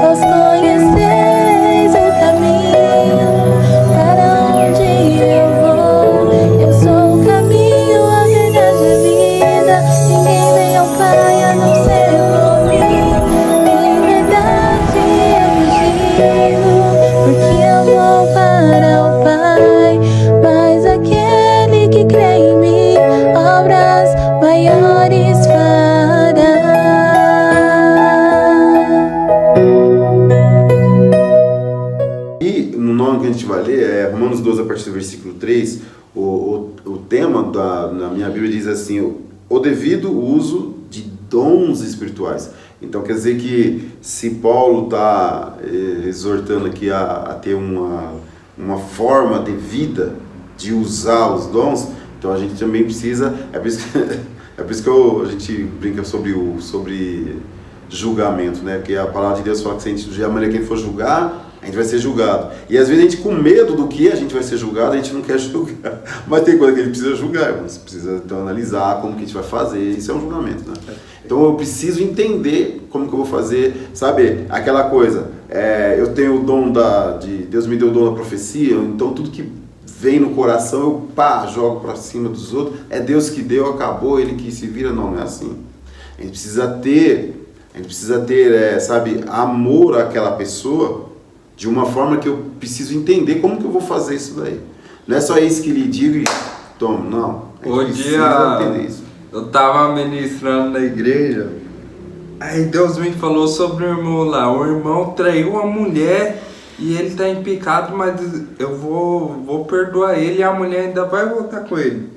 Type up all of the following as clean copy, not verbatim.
Vós conheceis o caminho para onde eu vou. Eu sou o caminho, a verdade e a vida. Ninguém vem ao Pai a não ser por mim. Em liberdade eu digo, porque eu vou para o Pai. Mas aquele que crê em mim, obras maiores fará. E no nome que a gente vai ler é Romanos 12, a partir do versículo 3. O tema na minha Bíblia diz assim: o devido uso de dons espirituais. Então quer dizer que se Paulo está exortando aqui a ter uma forma devida de usar os dons, então a gente também precisa, é por isso que a gente brinca sobre julgamento, né? Porque a palavra de Deus fala que se a gente de maneira que ele for julgar, a gente vai ser julgado. E às vezes a gente, com medo do que a gente vai ser julgado, a gente não quer julgar. Mas tem coisa que a gente precisa julgar, você precisa então analisar como que a gente vai fazer, isso é um julgamento, né? Então eu preciso entender como que eu vou fazer, sabe? Aquela coisa, eu tenho o dom Deus me deu o dom da profecia, então tudo que vem no coração, eu jogo para cima dos outros, é Deus que deu, acabou, Ele que se vira, não é assim. A gente precisa ter, sabe, amor àquela pessoa, de uma forma que eu preciso entender como que eu vou fazer isso daí. Não é só isso que lhe digo e toma, não. O dia eu tava ministrando na igreja, aí Deus me falou sobre o irmão lá. O irmão traiu a mulher e ele tá em pecado, mas eu vou perdoar ele e a mulher ainda vai voltar com ele.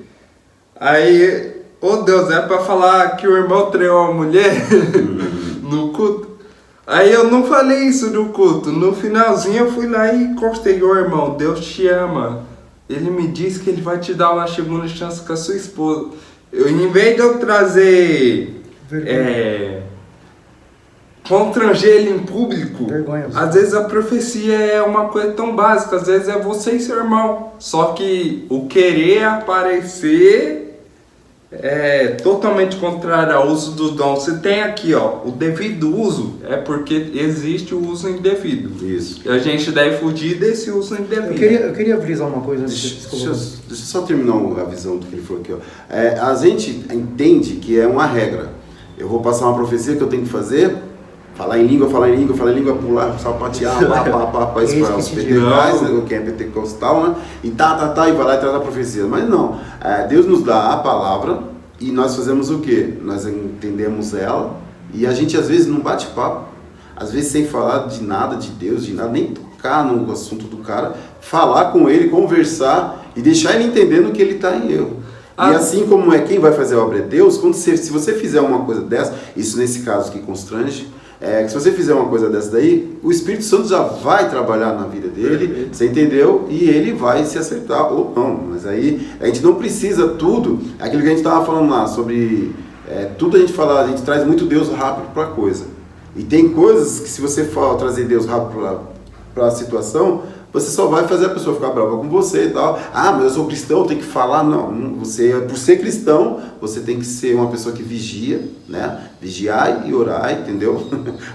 Aí, Deus, é pra falar que o irmão traiu a mulher no culto? Aí eu não falei isso no culto. No finalzinho eu fui lá e encostei: ô irmão, Deus te ama. Ele me disse que ele vai te dar uma segunda chance com a sua esposa. Em vez de eu trazer constranger ele em público, às vezes a profecia é uma coisa tão básica, às vezes é você e seu irmão. Só que o querer aparecer é totalmente contrário ao uso do dom. Você tem aqui, ó, o devido uso é porque existe o uso indevido. Isso. E a gente deve fugir desse uso indevido. Eu queria frisar uma coisa. Deixa eu só terminar a visão do que ele falou aqui, ó. A gente entende que é uma regra. Eu vou passar uma profecia que eu tenho que fazer, falar em língua, pular, sapatear, isso para os pentecostais, né, que é pentecostal, né? E e vai lá e traz a profecia. Mas não, Deus nos dá a palavra e nós fazemos o quê? Nós entendemos ela e a gente às vezes não bate papo, às vezes sem falar de nada de Deus, de nada, nem tocar no assunto do cara, falar com ele, conversar e deixar ele entendendo que ele está em erro. E assim como quem vai fazer a obra é Deus, se você fizer uma coisa dessa, isso nesse caso que constrange, que se você fizer uma coisa dessa daí, o Espírito Santo já vai trabalhar na vida dele, você entendeu? E ele vai se acertar ou não. Mas aí a gente não precisa tudo, aquilo que a gente estava falando lá, sobre tudo a gente traz muito Deus rápido para a coisa. E tem coisas que se você for trazer Deus rápido para a situação, você só vai fazer a pessoa ficar brava com você e tal. Mas eu sou cristão, eu tenho que falar. Não, por ser cristão, você tem que ser uma pessoa que vigia, né? Vigiar e orar, entendeu?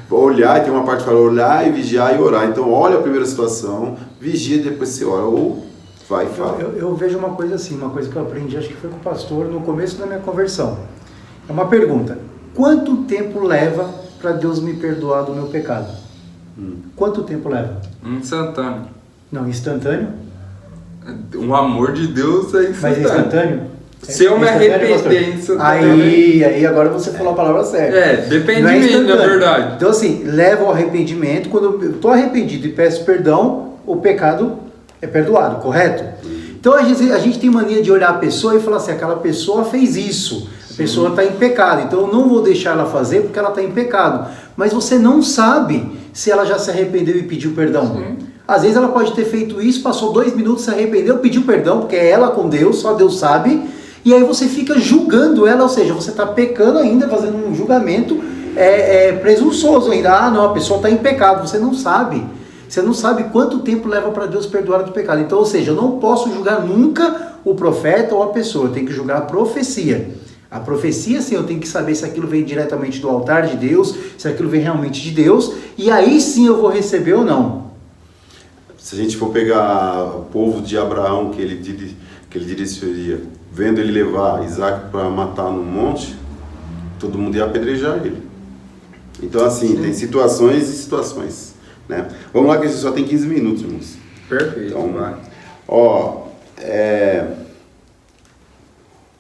Olhar, tem uma parte que fala olhar e vigiar e orar. Então, olha a primeira situação, vigia e depois você ora. Ou vai e fala. Eu vejo uma coisa assim, uma coisa que eu aprendi, acho que foi com o pastor no começo da minha conversão. É uma pergunta: quanto tempo leva para Deus me perdoar do meu pecado? Quanto tempo leva? Instantâneo. Não, instantâneo? O amor de Deus é instantâneo. Mas é instantâneo? Se eu me arrepender instantâneo... Aí agora você falou a palavra certa. Depende de mim, na verdade. Então assim, leva ao arrependimento. Quando eu estou arrependido e peço perdão, o pecado é perdoado, correto? Então a gente tem mania de olhar a pessoa e falar assim: aquela pessoa fez isso, a pessoa está em pecado, então eu não vou deixar ela fazer porque ela está em pecado. Mas você não sabe se ela já se arrependeu e pediu perdão. Sim. Às vezes ela pode ter feito isso, passou 2 minutos, se arrependeu, pediu perdão, porque é ela com Deus, só Deus sabe, e aí você fica julgando ela, ou seja, você está pecando ainda, fazendo um julgamento presunçoso ainda. Não, a pessoa está em pecado, você não sabe quanto tempo leva para Deus perdoar do pecado. Então, ou seja, eu não posso julgar nunca o profeta ou a pessoa, eu tenho que julgar a profecia. A profecia, sim, eu tenho que saber se aquilo vem diretamente do altar de Deus, se aquilo vem realmente de Deus, e aí sim eu vou receber ou não. Se a gente for pegar o povo de Abraão, que ele direcionaria, vendo ele levar Isaac para matar no monte, todo mundo ia apedrejar ele. Então, assim, tem situações e situações, né? Vamos lá que a gente só tem 15 minutos, irmãos. Perfeito. Então,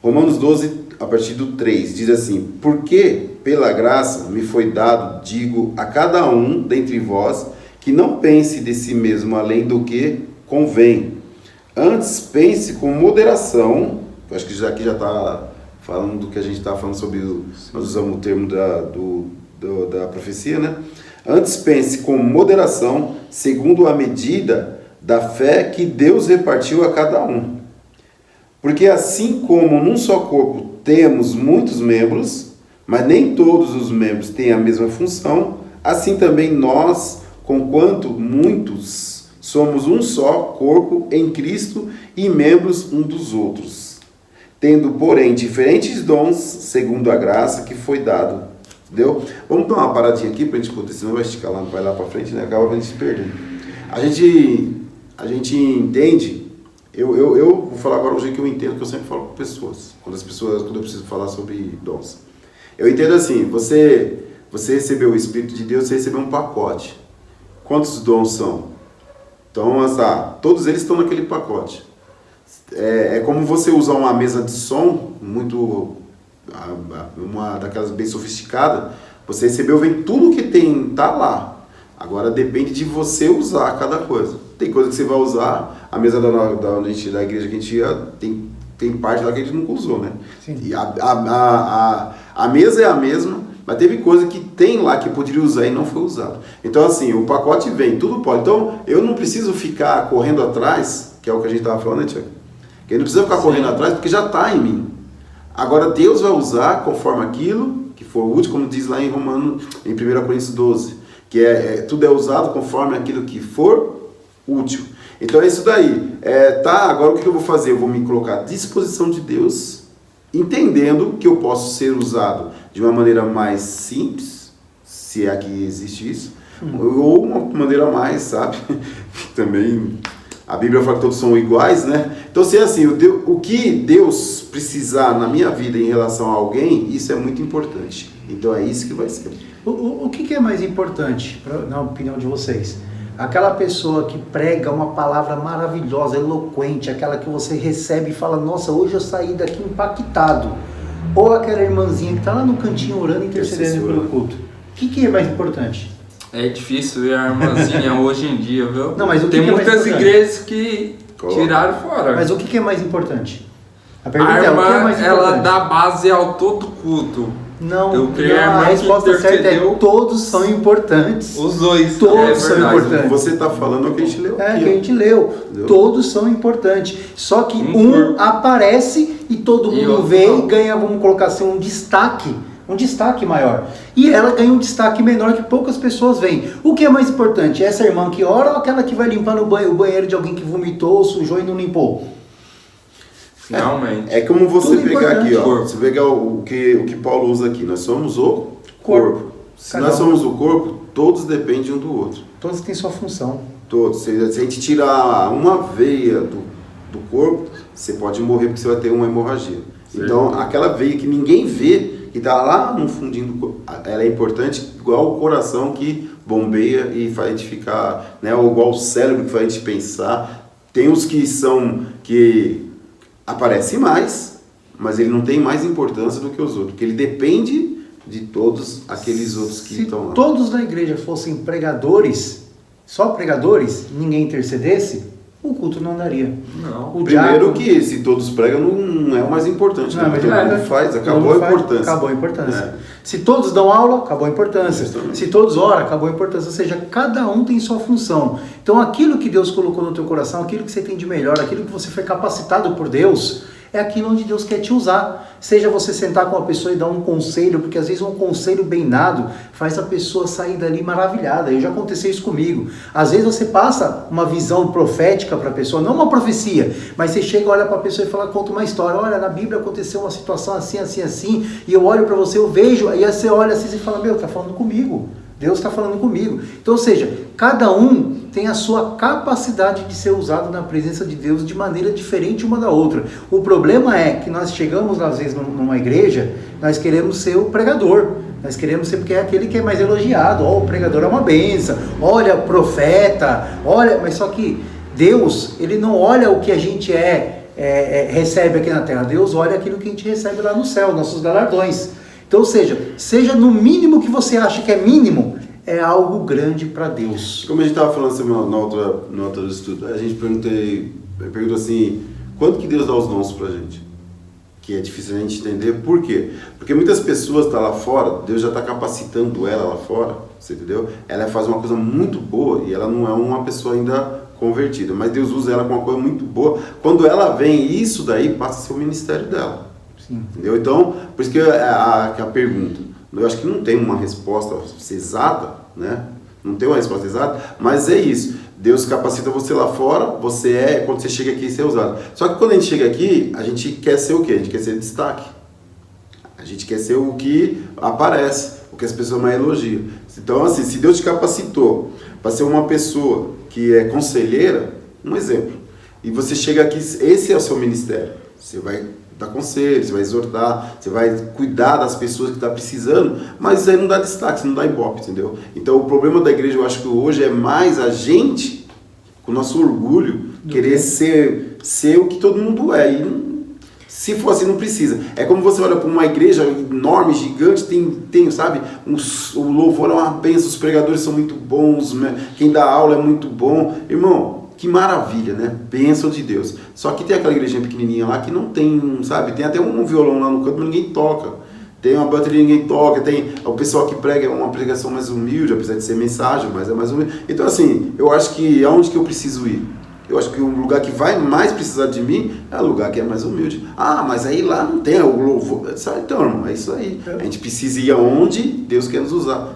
Romanos 12, a partir do 3, diz assim: porque pela graça me foi dado, digo a cada um dentre vós, que não pense de si mesmo além do que convém. Antes pense com moderação. Eu acho que aqui já está falando do que a gente está falando sobre, nós usamos o termo da profecia, né? Antes pense com moderação, segundo a medida da fé que Deus repartiu a cada um. Porque assim como num só corpo temos muitos membros, mas nem todos os membros têm a mesma função, assim também nós, conquanto muitos, somos um só corpo em Cristo e membros um dos outros, tendo, porém, diferentes dons segundo a graça que foi dado. Entendeu? Vamos dar uma paradinha aqui para a gente poder, senão vai esticar lá, vai lá para frente, né? Acaba a gente se perdendo. A gente entende, eu vou falar agora o jeito que eu entendo, que eu sempre falo com pessoas, quando eu preciso falar sobre dons. Eu entendo assim, você recebeu o Espírito de Deus, você recebeu um pacote. Quantos dons são? Então, todos eles estão naquele pacote. É como você usar uma mesa de som, uma daquelas bem sofisticada, você recebeu, vem tudo que tá lá. Agora depende de você usar cada coisa. Tem coisa que você vai usar, a mesa da igreja que a gente ia, tem parte lá que a gente nunca usou, né? Sim. E a mesa é a mesma, mas teve coisa que tem lá que poderia usar e não foi usado. Então assim, o pacote vem, tudo pode. Então eu não preciso ficar correndo atrás, que é o que a gente estava falando, né, Tiago? Que eu não precisa ficar correndo atrás porque já está em mim. Agora Deus vai usar conforme aquilo que for útil, como diz lá em 1 Coríntios 12, que tudo é usado conforme aquilo que for útil. Então é isso daí. Agora o que eu vou fazer? Eu vou me colocar à disposição de Deus, entendendo que eu posso ser usado de uma maneira mais simples, se é que existe isso, ou uma maneira mais, sabe? Também a Bíblia fala que todos são iguais, né? Então, se é assim, o que Deus precisar na minha vida em relação a alguém, isso é muito importante. Então, é isso que vai ser. O que é mais importante, na opinião de vocês? Aquela pessoa que prega uma palavra maravilhosa, eloquente, aquela que você recebe e fala, nossa, hoje eu saí daqui impactado. Ou aquela irmãzinha que está lá no cantinho orando e intercedendo pelo culto. O que é mais importante? É difícil ver a irmãzinha hoje em dia, viu? Não, mas tem que muitas é mais igrejas que tiraram fora. Mas o que é mais importante? A irmã, o que é mais importante? ela dá base ao todo culto. Não, a resposta certa é todos são importantes. Os dois. Todos são importantes. O que você está falando é o que a gente leu aqui. Que a gente leu. Entendeu? Todos são importantes. Só que um aparece e todo mundo vê e ganha, vamos colocar assim, um destaque maior. E ela ganha um destaque menor que poucas pessoas veem. O que é mais importante? Essa irmã que ora ou aquela que vai limpar o banheiro de alguém que vomitou, sujou e não limpou? Finalmente. É como você tudo pegar importante. aqui, ó. Você pegar o que Paulo usa aqui. Nós somos o corpo. Se nós somos o corpo, todos dependem um do outro. Todos têm sua função. Todos. Se a gente tirar uma veia do corpo, você pode morrer porque você vai ter uma hemorragia. Sim. Então, aquela veia que ninguém vê, que está lá no fundinho do corpo, ela é importante, igual o coração que bombeia e faz a gente ficar, né? Ou igual o cérebro que faz a gente pensar. Tem os que aparecem mais, mas ele não tem mais importância do que os outros, porque ele depende de todos aqueles outros que estão lá. Se todos da igreja fossem pregadores, só pregadores, ninguém intercedesse, o culto não andaria. Não. Primeiro que se todos pregam não é o mais importante. Não, mas todo mundo faz, acabou a importância. Acabou a importância. Se todos dão aula, acabou a importância. Se todos oram, acabou a importância. Ou seja, cada um tem sua função. Então aquilo que Deus colocou no teu coração, aquilo que você tem de melhor, aquilo que você foi capacitado por Deus, é aquilo onde Deus quer te usar. Seja você sentar com uma pessoa e dar um conselho, porque às vezes um conselho bem dado faz a pessoa sair dali maravilhada. Já aconteceu isso comigo. Às vezes você passa uma visão profética para a pessoa, não uma profecia, mas você chega, olha para a pessoa e fala, conta uma história. Olha, na Bíblia aconteceu uma situação assim, assim, assim, e eu olho para você, eu vejo, aí você olha assim e fala, meu, tá falando comigo. Deus está falando comigo. Então, ou seja, cada um tem a sua capacidade de ser usado na presença de Deus de maneira diferente uma da outra. O problema é que nós chegamos, às vezes, numa igreja, nós queremos ser o pregador. Nós queremos ser porque é aquele que é mais elogiado. O pregador é uma benção. Olha, profeta. Olha, mas só que Deus, Ele não olha o que a gente recebe aqui na terra. Deus olha aquilo que a gente recebe lá no céu, nossos galardões. Então, ou seja no mínimo que você acha que é mínimo, é algo grande para Deus. Como a gente estava falando semana no outro estudo, a gente perguntou assim, quanto que Deus dá os dons pra gente? Que é difícil a gente entender. Por quê? Porque muitas pessoas estão lá fora, Deus já está capacitando ela lá fora, você entendeu? Ela faz uma coisa muito boa e ela não é uma pessoa ainda convertida, mas Deus usa ela com uma coisa muito boa. Quando ela vem, isso daí passa a ser o ministério dela. Sim. Entendeu? Então, por isso que a pergunta, eu acho que não tem uma resposta exata, né? Não tem uma resposta exata, mas é isso. Deus capacita você lá fora, quando você chega aqui, você é usado. Só que quando a gente chega aqui, a gente quer ser o quê? A gente quer ser destaque. A gente quer ser o que aparece, o que as pessoas mais elogiam. Então, assim, se Deus te capacitou para ser uma pessoa que é conselheira, um exemplo, e você chega aqui, esse é o seu ministério. Você vai dar conselho, você vai exortar, você vai cuidar das pessoas que estão precisando, mas isso aí não dá destaque, isso não dá ibope, entendeu? Então o problema da igreja, eu acho que hoje é mais a gente, com o nosso orgulho, querer ser o que todo mundo é. E se for assim, não precisa. É como você olha para uma igreja enorme, gigante, tem sabe, o louvor é uma bênção, os pregadores são muito bons, quem dá aula é muito bom. Irmão, que maravilha, né? Bênção de Deus. Só que tem aquela igrejinha pequenininha lá que não tem, sabe? Tem até um violão lá no canto, mas ninguém toca. Tem uma bateria, ninguém toca. Tem o pessoal que prega é uma pregação mais humilde, apesar de ser mensagem, mas é mais humilde. Então, assim, eu acho que aonde que eu preciso ir? Eu acho que o lugar que vai mais precisar de mim é o lugar que é mais humilde. Ah, mas aí lá não tem o louvor. Então, irmão, é isso aí. A gente precisa ir aonde Deus quer nos usar.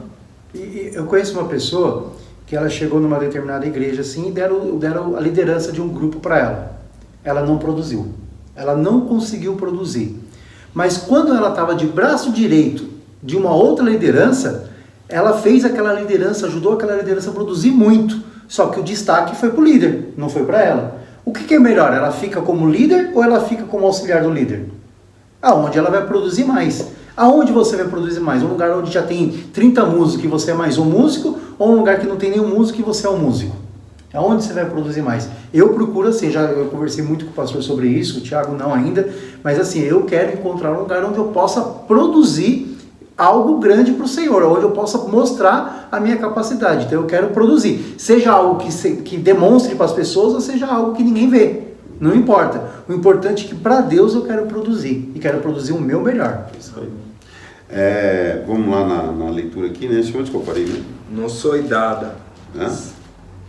E eu conheço uma pessoa que ela chegou numa determinada igreja assim e deram a liderança de um grupo para ela. Ela não produziu. Ela não conseguiu produzir. Mas quando ela estava de braço direito de uma outra liderança, ela fez aquela liderança, ajudou aquela liderança a produzir muito. Só que o destaque foi para o líder, não foi para ela. O que é melhor? Ela fica como líder ou ela fica como auxiliar do líder? Aonde ela vai produzir mais. Aonde você vai produzir mais? Um lugar onde já tem 30 músicos e você é mais um músico, ou um lugar que não tem nenhum músico e você é um músico? Aonde você vai produzir mais? Eu procuro assim, eu conversei muito com o pastor sobre isso, o Thiago não ainda, mas assim, eu quero encontrar um lugar onde eu possa produzir algo grande para o Senhor, onde eu possa mostrar a minha capacidade. Então eu quero produzir, seja algo que demonstre para as pessoas, ou seja algo que ninguém vê. Não importa. O importante é que para Deus eu quero produzir. E quero produzir o meu melhor. Isso aí. Vamos lá na leitura aqui, né? Deixa eu ver onde que eu parei, né? Não sou dada.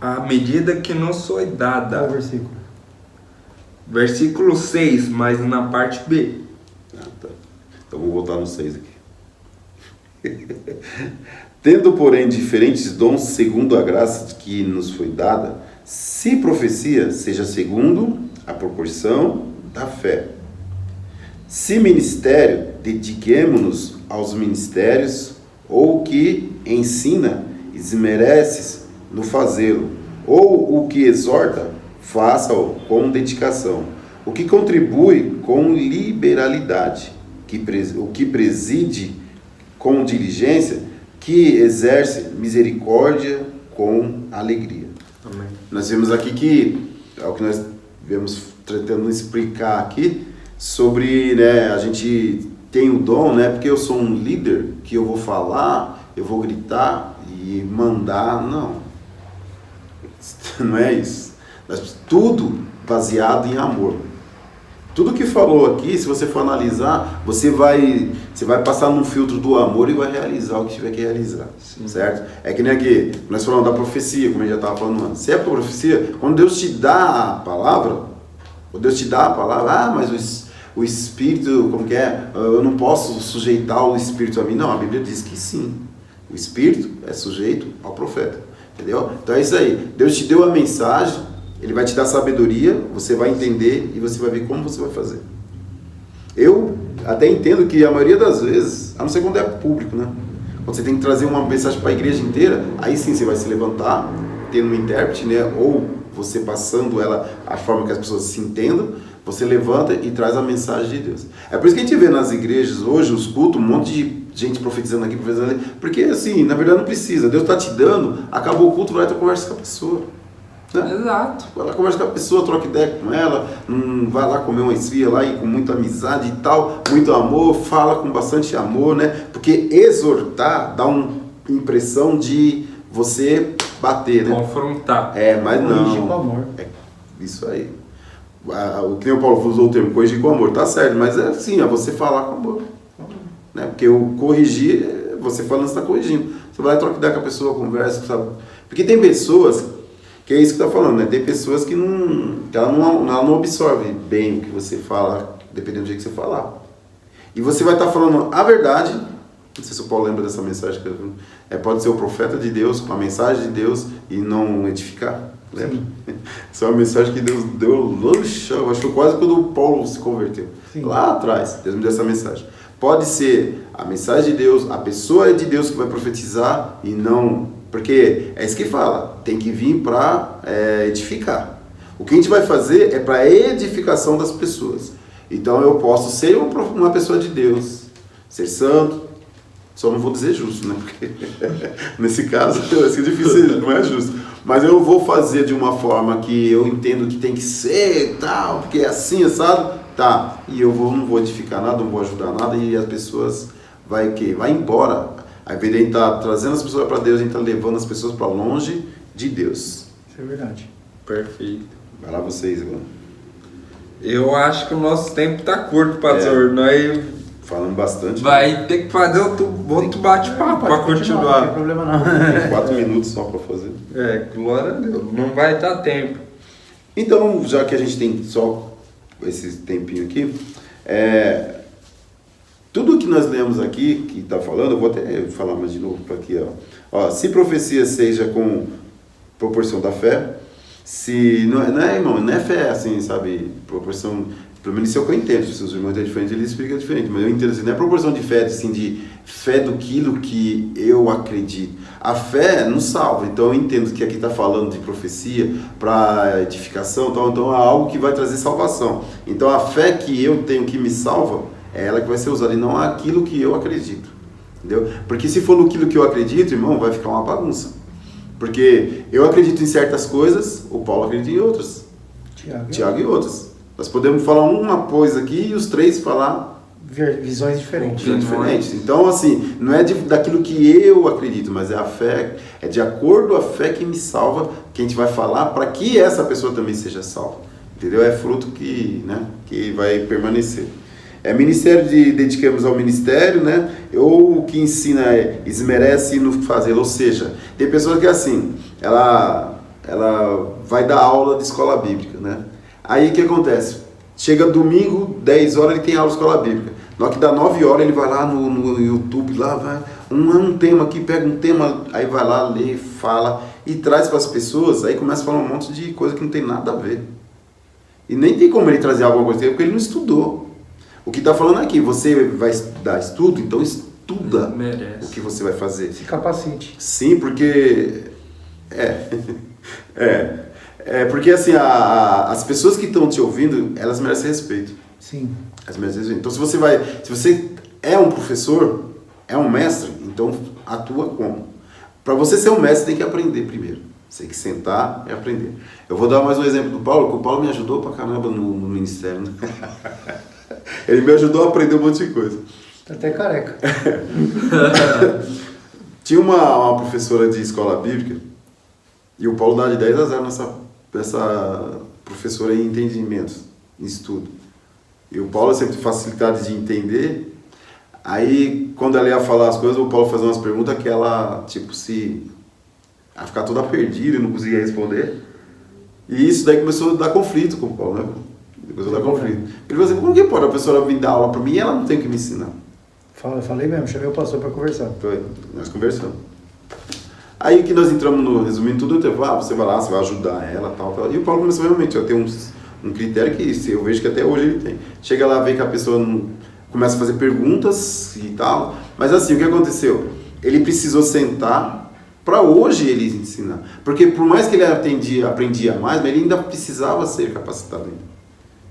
À medida que não sou dada. Qual o versículo? Versículo 6, mas na parte B. Tá. Então vou voltar no 6 aqui. Tendo, porém, diferentes dons segundo a graça que nos foi dada, se profecia, seja segundo a proporção da fé. Se ministério, dediquemo-nos aos ministérios, ou o que ensina, esmereces no fazê-lo, ou o que exorta, faça-o com dedicação, o que contribui com liberalidade, o que preside com diligência, que exerce misericórdia com alegria. Amém. Nós vemos aqui que é o que nós viemos tentando explicar aqui sobre, né, a gente tem o dom, né, porque eu sou um líder que eu vou falar, eu vou gritar e mandar, não é isso. Tudo baseado em amor. Tudo que falou aqui, se você for analisar, você vai passar num filtro do amor e vai realizar o que tiver que realizar. Sim. Certo? É que nem aqui, nós falamos da profecia, como a gente já estava falando antes. Se é profecia, quando Deus te dá a palavra, mas o Espírito, como que é? Eu não posso sujeitar o Espírito a mim. Não, a Bíblia diz que sim. O Espírito é sujeito ao profeta. Entendeu? Então é isso aí. Deus te deu a mensagem, Ele vai te dar sabedoria, você vai entender e você vai ver como você vai fazer. Eu até entendo que a maioria das vezes, a não ser quando é público, né? Quando você tem que trazer uma mensagem para a igreja inteira, aí sim você vai se levantar, tendo um intérprete, né? Ou você passando ela a forma que as pessoas se entendam, você levanta e traz a mensagem de Deus. É por isso que a gente vê nas igrejas hoje, os cultos, um monte de gente profetizando aqui, profetizando ali, porque assim, na verdade não precisa. Deus está te dando, acabou o culto, vai lá e conversa com a pessoa. Né? Exato. Vai lá, conversa com a pessoa, troca ideia com ela, vai lá comer uma esfirra lá e com muita amizade e tal, muito amor, fala com bastante amor, né? Porque exortar dá uma impressão de você bater, né? Confrontar. Mas Corrigir com não. amor. É isso aí. O que nem o Paulo usou o termo corrigir com amor, tá certo, mas é assim, é você falar com amor. Né? Porque o corrigir, você falando, você está corrigindo. Você vai lá, troca ideia com a pessoa, conversa, sabe? Porque tem pessoas, que é isso que está falando, né? Tem pessoas que ela não absorve bem o que você fala, dependendo do jeito que você falar. E você vai estar falando a verdade, não sei se o Paulo lembra dessa mensagem, pode ser o profeta de Deus, com a mensagem de Deus, e não edificar. Lembra? Essa é uma mensagem que Deus deu lá no chão, acho que foi quase quando o Paulo se converteu. Sim. Lá atrás, Deus me deu essa mensagem. Pode ser a mensagem de Deus, a pessoa é de Deus que vai profetizar e não... Porque é isso que fala, tem que vir para edificar. O que a gente vai fazer é para edificação das pessoas. Então eu posso ser uma pessoa de Deus, ser santo, só não vou dizer justo, né? Porque nesse caso vai ser difícil, não é justo. Mas eu vou fazer de uma forma que eu entendo que tem que ser, tal, porque é assim, sabe? Tá, e eu não vou edificar nada, não vou ajudar nada, e as pessoas vai embora. Ao invés de a gente estar trazendo as pessoas para Deus, a gente está levando as pessoas para longe de Deus. Isso é verdade. Perfeito. Vai lá vocês agora. Eu acho que o nosso tempo está curto, pastor. Nós falando bastante. Vai ter que fazer outro bate-papo para continuar. Não tem problema não. Tem 4 minutos só para fazer. Glória a Deus. Não vai dar tempo. Então, já que a gente tem só esse tempinho aqui, tudo que nós lemos aqui, que está falando, eu vou até falar mais de novo para aqui, ó. Se profecia seja com proporção da fé, se não é, irmão, não é fé assim, sabe, proporção, pelo menos isso é o que eu entendo, se os irmãos é diferente, eles explicam diferente, mas eu entendo assim, não é proporção de fé, assim, de fé do que eu acredito. A fé nos salva, então eu entendo que aqui está falando de profecia para edificação, então é algo que vai trazer salvação. Então a fé que eu tenho que me salva, é ela que vai ser usada e não aquilo que eu acredito, entendeu? Porque se for naquilo que eu acredito, irmão, vai ficar uma bagunça. Porque eu acredito em certas coisas, o Paulo acredita em outras, Tiago em outras. Nós podemos falar uma coisa aqui e os três falar visões diferentes. Então, assim, não é daquilo que eu acredito, mas é a fé, é de acordo com a fé que me salva, que a gente vai falar para que essa pessoa também seja salva. Entendeu? É fruto que vai permanecer. Ministério dedicamos ao ministério, né? Ou o que ensina esmerece no fazer. Ou seja, tem pessoas que assim, ela vai dar aula de escola bíblica, né? Aí o que acontece? Chega domingo, 10 horas, ele tem aula de escola bíblica. Na hora que dá 9 horas, ele vai lá no YouTube, lá vai um tema aqui, pega um tema, aí vai lá, lê, fala e traz para as pessoas, aí começa a falar um monte de coisa que não tem nada a ver. E nem tem como ele trazer alguma coisa, porque ele não estudou. O que está falando aqui, você vai dar estudo, então estuda o que você vai fazer. Se capacite. Sim, porque... porque assim, as pessoas que estão te ouvindo, elas merecem respeito. Sim. Elas merecem respeito. Então se você é um professor, é um mestre, então atua como? Para você ser um mestre, tem que aprender primeiro. Você tem que sentar e aprender. Eu vou dar mais um exemplo do Paulo, que o Paulo me ajudou pra caramba no ministério. Né? Ele me ajudou a aprender um monte de coisa. Tá até careca. Tinha uma professora de escola bíblica, e o Paulo dá de 10 a 0 nessa professora em entendimento, em estudo. E o Paulo sempre facilidade de entender. Aí, quando ela ia falar as coisas, o Paulo fazia umas perguntas que ela, a ficar toda perdida e não conseguia responder. E isso daí começou a dar conflito com o Paulo, né? Depois eu dar conflito. Ele falou assim, como que pode a pessoa vir dar aula para mim e ela não tem o que me ensinar? Falei mesmo, chamei o pastor para conversar. Foi, nós conversamos. Aí que nós entramos no, resumindo tudo, eu falei, você vai lá, você vai ajudar ela, tal. E o Paulo começou realmente a ter um critério que eu vejo que até hoje ele tem. Chega lá, vê que a pessoa não, começa a fazer perguntas e tal, mas assim, o que aconteceu? Ele precisou sentar para hoje ele ensinar. Porque por mais que ele aprendia mais, mas ele ainda precisava ser capacitado ainda.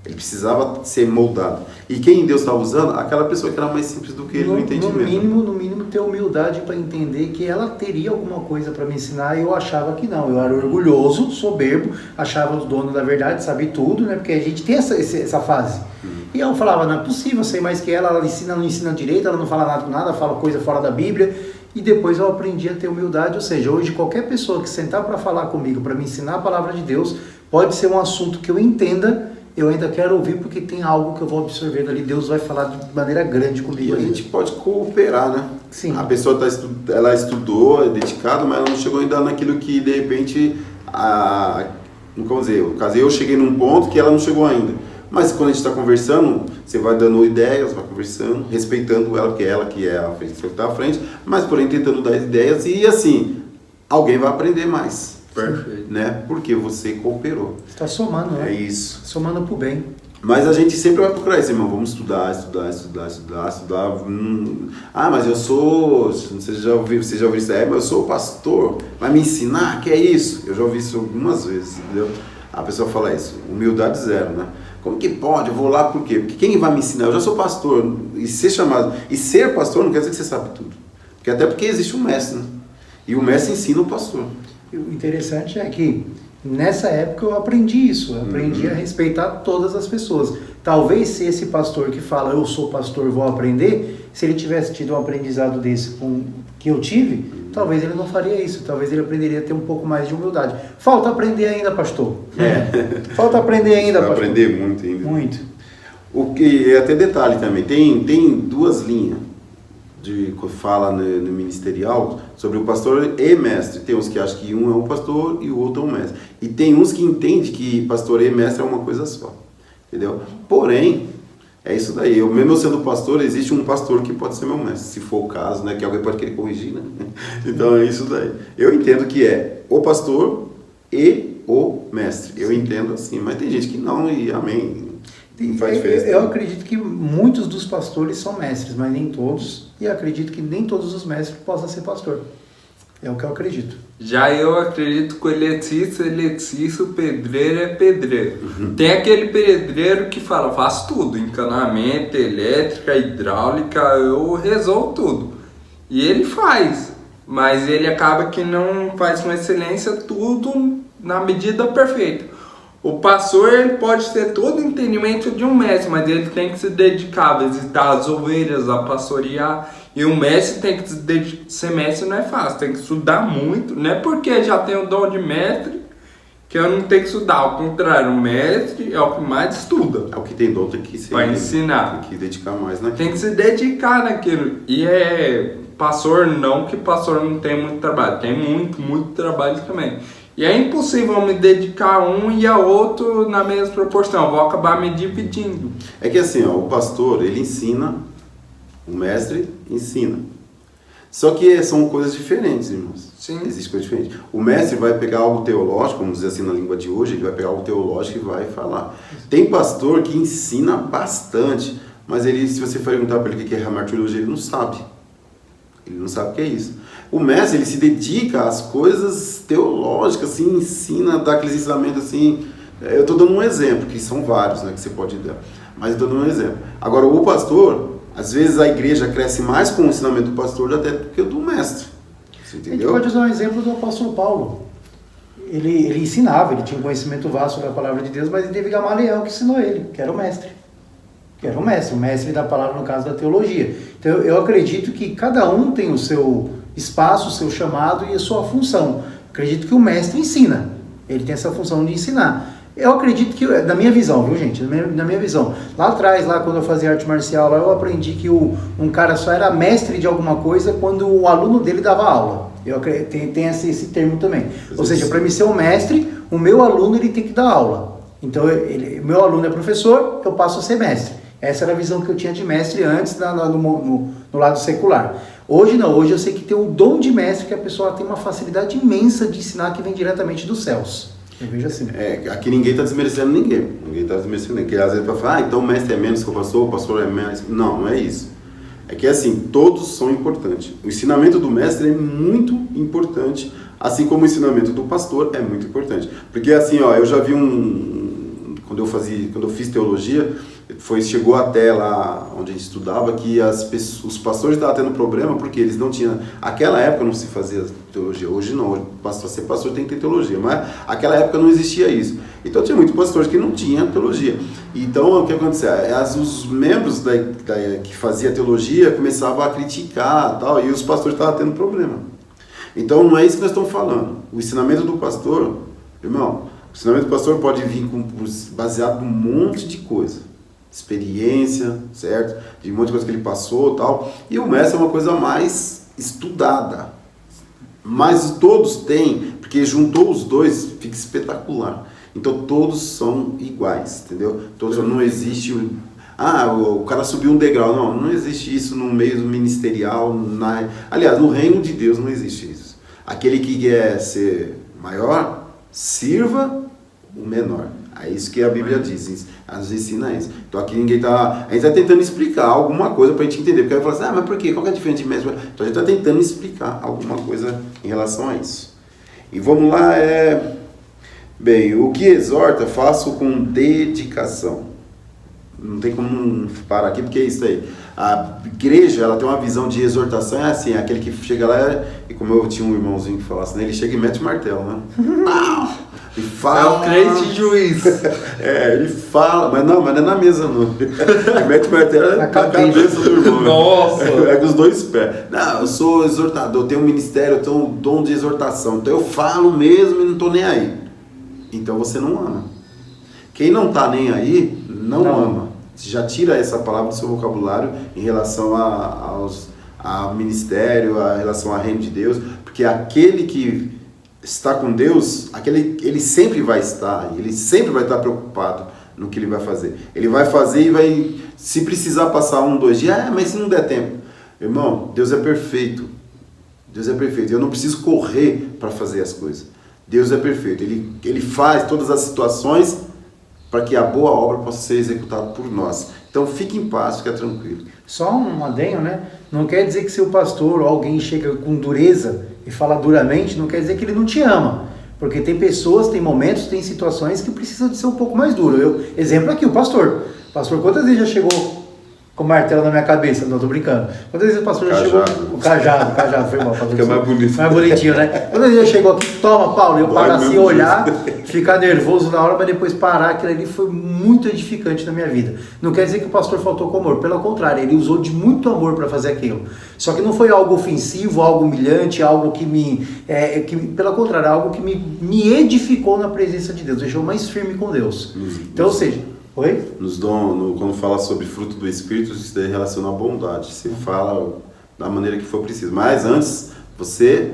Ele precisava ser moldado. E quem Deus estava usando? Aquela pessoa que era mais simples do que ele no entendimento. No mínimo, ter humildade para entender que ela teria alguma coisa para me ensinar e eu achava que não. Eu era orgulhoso, soberbo, achava o dono da verdade, sabe tudo, né? Porque a gente tem essa fase. E eu falava, não é possível, eu sei mais que ela ensina, não ensina direito, ela não fala nada com nada, fala coisa fora da Bíblia. E depois eu aprendi a ter humildade, ou seja, hoje qualquer pessoa que sentar para falar comigo, para me ensinar a palavra de Deus, pode ser um assunto que eu entenda, eu ainda quero ouvir porque tem algo que eu vou absorver dali, Deus vai falar de maneira grande comigo. E a gente pode cooperar, né? Sim. A pessoa ela estudou, é dedicada, mas ela não chegou ainda naquilo que de repente, vamos dizer, no caso eu cheguei num ponto que ela não chegou ainda. Mas quando a gente está conversando, você vai dando ideias, vai conversando, respeitando ela, que é a pessoa que está à frente, mas porém tentando dar ideias e assim, alguém vai aprender mais. Perfeito. Né? Porque você cooperou. Você está somando, né? É isso. Somando pro bem. Mas a gente sempre vai procurar isso, irmão. Vamos estudar. Mas eu sou... Você já ouviu isso? Mas eu sou pastor. Vai me ensinar? Que é isso? Eu já ouvi isso algumas vezes, entendeu? A pessoa fala isso. Humildade zero, né? Como que pode? Eu vou lá por quê? Porque quem vai me ensinar? Eu já sou pastor. E ser pastor não quer dizer que você sabe tudo. Até porque existe um mestre, né? E o mestre ensina o pastor. O interessante é que nessa época eu aprendi isso, eu aprendi a respeitar todas as pessoas. Talvez se esse pastor que fala eu sou pastor, vou aprender, se ele tivesse tido um aprendizado desse que eu tive, talvez ele não faria isso, talvez ele aprenderia a ter um pouco mais de humildade. Falta aprender ainda, pastor. Falta aprender ainda, pastor. Aprender muito ainda. Muito. O que até detalhe também, tem duas linhas que fala no ministerial sobre o pastor e mestre. Tem uns que acham que um é um pastor e o outro é um mestre. E tem uns que entendem que pastor e mestre é uma coisa só. Entendeu? Porém, é isso daí. Eu mesmo sendo pastor, existe um pastor que pode ser meu mestre, se for o caso, né? Que alguém pode querer corrigir, né? Então é isso daí. Eu entendo que é o pastor e o mestre. Eu entendo assim, mas tem gente que não e amém. Não faz diferença. Eu acredito que muitos dos pastores são mestres, mas nem todos. E acredito que nem todos os mestres possam ser pastor. É o que eu acredito. Já eu acredito que o eletricista, o pedreiro é pedreiro. Tem aquele pedreiro que fala, faz tudo, encanamento, elétrica, hidráulica, eu resolvo tudo. E ele faz, mas ele acaba que não faz com excelência tudo na medida perfeita. O pastor ele pode ter todo o entendimento de um mestre, mas ele tem que se dedicar a visitar as ovelhas, a pastorear. E o mestre tem que se dedicar. Ser mestre não é fácil, tem que estudar muito. Não é porque já tem o dom de mestre que eu não tenho que estudar. Ao contrário, o mestre é o que mais estuda. É o que tem dom, tem que ser. Para ensinar. Tem que dedicar mais naquilo. Tem que se dedicar naquilo. E pastor não, que pastor não tem muito trabalho. Tem muito trabalho também. E é impossível me dedicar a um e a outro na mesma proporção. Vou acabar me dividindo. É que assim, ó, o pastor, ele ensina, o mestre ensina. Só que são coisas diferentes, irmãos. Sim. Existe coisa diferente. O mestre vai pegar algo teológico, vamos dizer assim na língua de hoje, ele vai pegar algo teológico e vai falar. Tem pastor que ensina bastante, mas ele, se você perguntar para ele o que é martirologia, ele não sabe. Ele não sabe o que é isso. O mestre, ele se dedica às coisas teológicas, assim, ensina, dá aqueles ensinamentos assim. Eu estou dando um exemplo, que são vários, né, que você pode dar. Mas eu estou dando um exemplo. Agora, o pastor, às vezes a igreja cresce mais com o ensinamento do pastor até do que o do mestre. Você entendeu? A gente pode usar um exemplo do apóstolo Paulo. Ele ensinava, ele tinha um conhecimento vasto da palavra de Deus, mas ele teve Gamaliel que ensinou ele, que era o mestre. O mestre da palavra no caso da teologia. Então eu acredito que cada um tem o seu espaço, o seu chamado e a sua função. Acredito que o mestre ensina, ele tem essa função de ensinar. Eu acredito que, na minha visão, viu gente, na minha visão, lá atrás, lá quando eu fazia arte marcial, lá eu aprendi que um cara só era mestre de alguma coisa quando o aluno dele dava aula. Tem esse termo também. Ou seja, para mim ser um mestre, o meu aluno ele tem que dar aula. Então, meu aluno é professor, eu passo a ser mestre. Essa era a visão que eu tinha de mestre antes no lado secular. Hoje não, hoje eu sei que tem o dom de mestre, que a pessoa tem uma facilidade imensa de ensinar que vem diretamente dos céus. Eu vejo assim. Aqui ninguém está desmerecendo ninguém. Ninguém está desmerecendo ninguém. Porque às vezes vai falar, então o mestre é menos que o pastor é menos. Não, não é isso. É que assim, todos são importantes. O ensinamento do mestre é muito importante, assim como o ensinamento do pastor é muito importante. Porque assim, ó, eu já vi quando eu fiz teologia, chegou até lá onde a gente estudava que os pastores estavam tendo problema porque eles não tinham, aquela época não se fazia teologia, hoje não, para ser pastor tem que ter teologia, mas naquela época não existia isso. Então tinha muitos pastores que não tinham teologia. Então o que acontecia? Os membros que fazia teologia começavam a criticar tal, e os pastores estavam tendo problema. Então não é isso que nós estamos falando. O ensinamento do pastor, irmão, o ensinamento do pastor pode vir baseado em um monte de coisa. Experiência, certo? De um monte de coisa que ele passou e tal. E o mestre é uma coisa mais estudada. Mas todos têm, porque juntou os dois, fica espetacular. Então todos são iguais, entendeu? Todos, não existe o cara subiu um degrau. Não existe isso no meio do ministerial. Aliás, no reino de Deus não existe isso. Aquele que quer ser maior, sirva o menor. É isso que a Bíblia diz, nos ensina isso. Então aqui a gente está tentando explicar alguma coisa para a gente entender, porque vai falar assim, mas por quê? Qual que é a diferença de mestre? Então a gente está tentando explicar alguma coisa em relação a isso. E vamos lá, bem, o que exorta, faço com dedicação. Não tem como parar aqui, porque é isso aí. A igreja, ela tem uma visão de exortação, é assim, aquele que chega lá, e como eu tinha um irmãozinho que falasse, né, ele chega e mete o martelo, né? E fala, é o crente juiz. Ele fala, mas não é na mesa não. Ele mete o martelo na cabeça do irmão. Nossa! É com os dois pés. Não, eu sou exortador, eu tenho um ministério, eu tenho um dom de exortação. Então eu falo mesmo e não estou nem aí. Então você não ama. Quem não está nem aí, não ama. Você já tira essa palavra do seu vocabulário em relação ao ministério, a relação ao reino de Deus, porque aquele que está com Deus, ele sempre vai estar, ele sempre vai estar preocupado no que ele vai fazer. Ele vai fazer e vai, se precisar passar 2 dias, mas se não der tempo. Irmão, Deus é perfeito. Deus é perfeito. Eu não preciso correr para fazer as coisas. Deus é perfeito. Ele faz todas as situações para que a boa obra possa ser executada por nós. Então fique em paz, fique tranquilo. Só um adendo, né? Não quer dizer que se o pastor ou alguém chega com dureza e fala duramente, não quer dizer que ele não te ama. Porque tem pessoas, tem momentos, tem situações que precisam de ser um pouco mais duro. Exemplo aqui, o pastor. Pastor, quantas vezes já chegou com o martelo na minha cabeça? Não, tô brincando. Quantas vezes o pastor já chegou... O cajado, foi mal. Fica mais bonito. Mais bonitinho, né? Quantas vezes já chegou aqui, toma, Paulo, eu paro assim, olhar, ficar nervoso na hora, mas depois parar, aquilo ali foi muito edificante na minha vida. Não quer dizer que o pastor faltou com amor, pelo contrário, ele usou de muito amor para fazer aquilo. Só que não foi algo ofensivo, algo humilhante, algo que pelo contrário, algo que me edificou na presença de Deus, deixou mais firme com Deus. Então, ou seja... Oi? Quando fala sobre fruto do Espírito, isso daí relaciona à bondade. Você fala da maneira que for preciso. Mas antes, você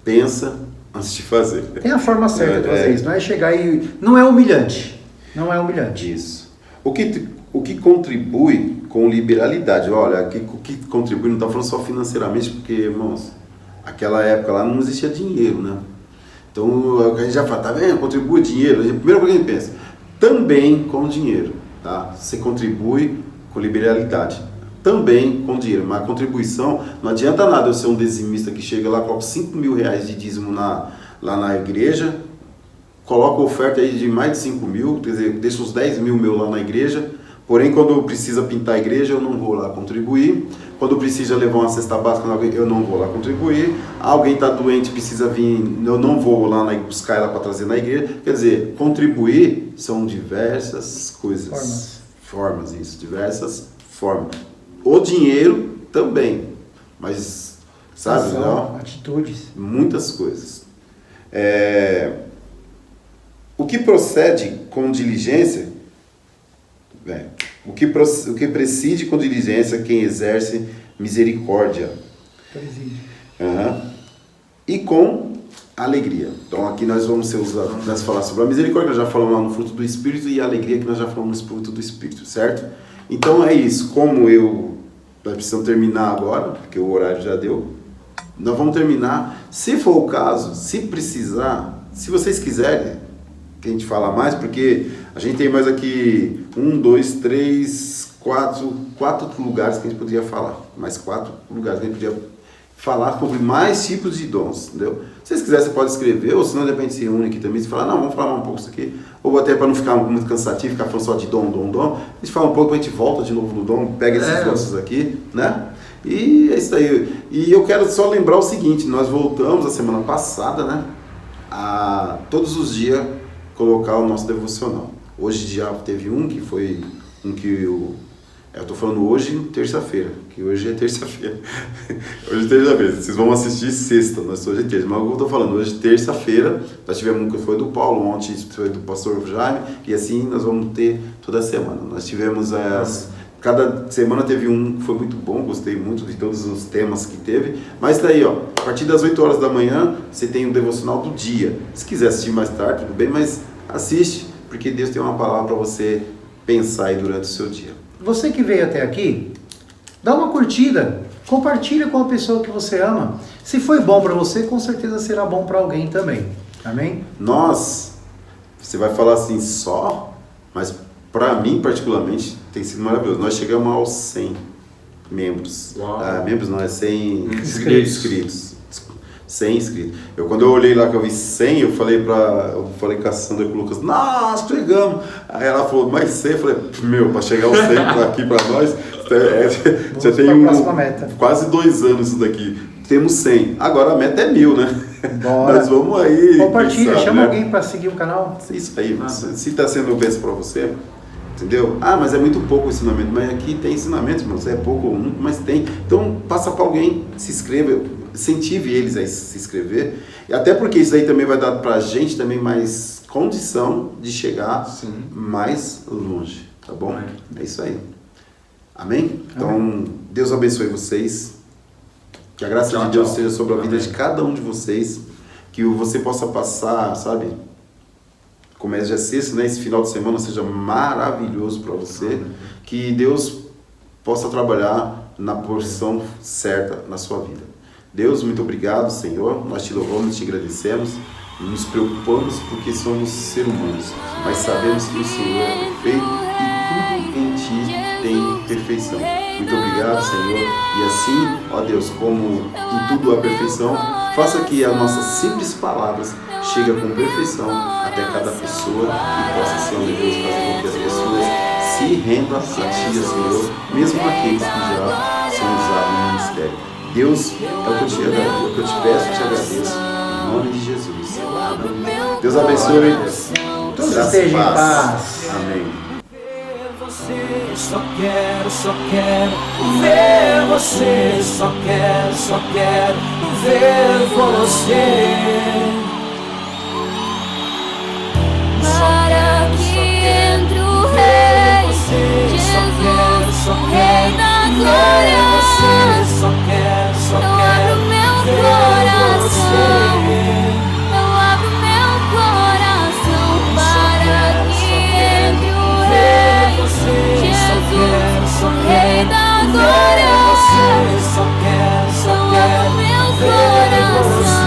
pensa antes de fazer. Tem a forma certa de fazer isso. Não é chegar e... Não é humilhante. Não é humilhante. Isso. O que contribui com liberalidade? Olha, o que contribui, não está falando só financeiramente, porque, irmãos, aquela época lá não existia dinheiro, né? Então, a gente já fala, tá vendo? Contribui dinheiro. A primeira coisa que a gente pensa... Também com dinheiro, tá? Você contribui com liberalidade, também com dinheiro, mas a contribuição, não adianta nada eu ser um dizimista que chega lá, coloca 5 mil reais de dízimo lá na igreja, coloca oferta aí de mais de 5 mil, quer dizer, deixa uns 10 mil meu lá na igreja, porém quando precisa pintar a igreja eu não vou lá contribuir, quando precisa levar uma cesta básica eu não vou lá contribuir, alguém está doente, precisa vir, eu não vou lá buscar ela para trazer na igreja. Quer dizer, contribuir são diversas coisas. Formas, isso, diversas formas. O dinheiro também, mas, sabe, não? Atitudes. Muitas coisas. O que procede com diligência... O que preside com diligência quem exerce misericórdia. Preside. E com alegria. Então aqui nós vamos ser usados, nós falar sobre a misericórdia, nós já falamos lá no fruto do Espírito, e a alegria que nós já falamos no fruto do Espírito, certo? Então é isso, nós precisamos terminar agora, porque o horário já deu, nós vamos terminar, se for o caso, se precisar, se vocês quiserem, que a gente fala mais, porque a gente tem mais aqui 1, 2, 3, 4 lugares que a gente poderia falar, mais 4 lugares que a gente podia falar sobre mais tipos de dons, entendeu? Se vocês quiserem, você pode escrever, ou se não, de repente se une aqui também, se falar, não, vamos falar um pouco disso aqui, ou até para não ficar muito cansativo, ficar falando só de dom, a gente fala um pouco, a gente volta de novo no dom, pega esses dons aqui, né? E é isso aí. E eu quero só lembrar o seguinte, nós voltamos a semana passada, né, a todos os dias colocar o nosso devocional. Hoje já teve um que foi eu tô falando hoje, terça-feira, que hoje é terça-feira. Hoje é terça-feira, vocês vão assistir sexta, nós hoje é terça, mas eu tô falando, hoje terça-feira, nós tivemos um que foi do Paulo, ontem foi do pastor Jaime, e assim nós vamos ter toda semana. Nós tivemos cada semana teve um que foi muito bom, gostei muito de todos os temas que teve, mas daí, ó, a partir das 8 horas da manhã, você tem o devocional do dia. Se quiser assistir mais tarde, tudo bem, mas assiste, porque Deus tem uma palavra para você pensar aí durante o seu dia. Você que veio até aqui, dá uma curtida, compartilha com a pessoa que você ama. Se foi bom para você, com certeza será bom para alguém também. Amém? Você vai falar assim só, mas para mim particularmente tem sido maravilhoso. Nós chegamos aos 100 membros. Membros não, é 100 inscritos. 100 inscritos. Quando eu olhei lá que eu vi 100, eu falei com a Sandra e com o Lucas, nós chegamos. Aí ela falou, mais 100, eu falei, para chegar aos 100 aqui para nós, já tem quase 2 anos isso daqui. Temos 100. Agora a meta é 1000, né? Bora. Nós vamos aí. Compartilha, chama alguém para seguir o canal. Isso aí, se está sendo bênção para você, entendeu? Mas é muito pouco o ensinamento. Mas aqui tem ensinamento, irmãos. É pouco ou muito, mas tem. Então passa para alguém, se inscreva. Incentive eles a se inscrever, e até porque isso aí também vai dar pra gente também mais condição de chegar mais longe, tá bom? É isso aí. Amém? Então, Deus abençoe vocês, que a graça de Deus seja sobre a vida de cada um de vocês, que você possa passar, sabe, como é já sexta, né, esse final de semana seja maravilhoso para você, que Deus possa trabalhar na porção certa na sua vida. Deus, muito obrigado, Senhor, nós te louvamos, te agradecemos, nos preocupamos porque somos seres humanos, mas sabemos que o Senhor é perfeito e tudo em Ti tem perfeição. Muito obrigado, Senhor, e assim, ó Deus, como em tudo há perfeição, faça que as nossas simples palavras cheguem com perfeição até cada pessoa e possa ser, ó Deus, fazer com que as pessoas se rendam a Ti, Senhor, mesmo aqueles que já são usados no ministério. Deus, é o que eu te peço e te agradeço, em nome de Jesus. Amém. Deus abençoe. Todos estejam em paz. Amém. Só quero ver você, só quero ver você. Para que entre o Rei Jesus, o Rei da glória. Só quero Eu abro meu coração, eu abro meu coração para que entre o Rei Jesus, o Rei da glória. Eu abro meu coração.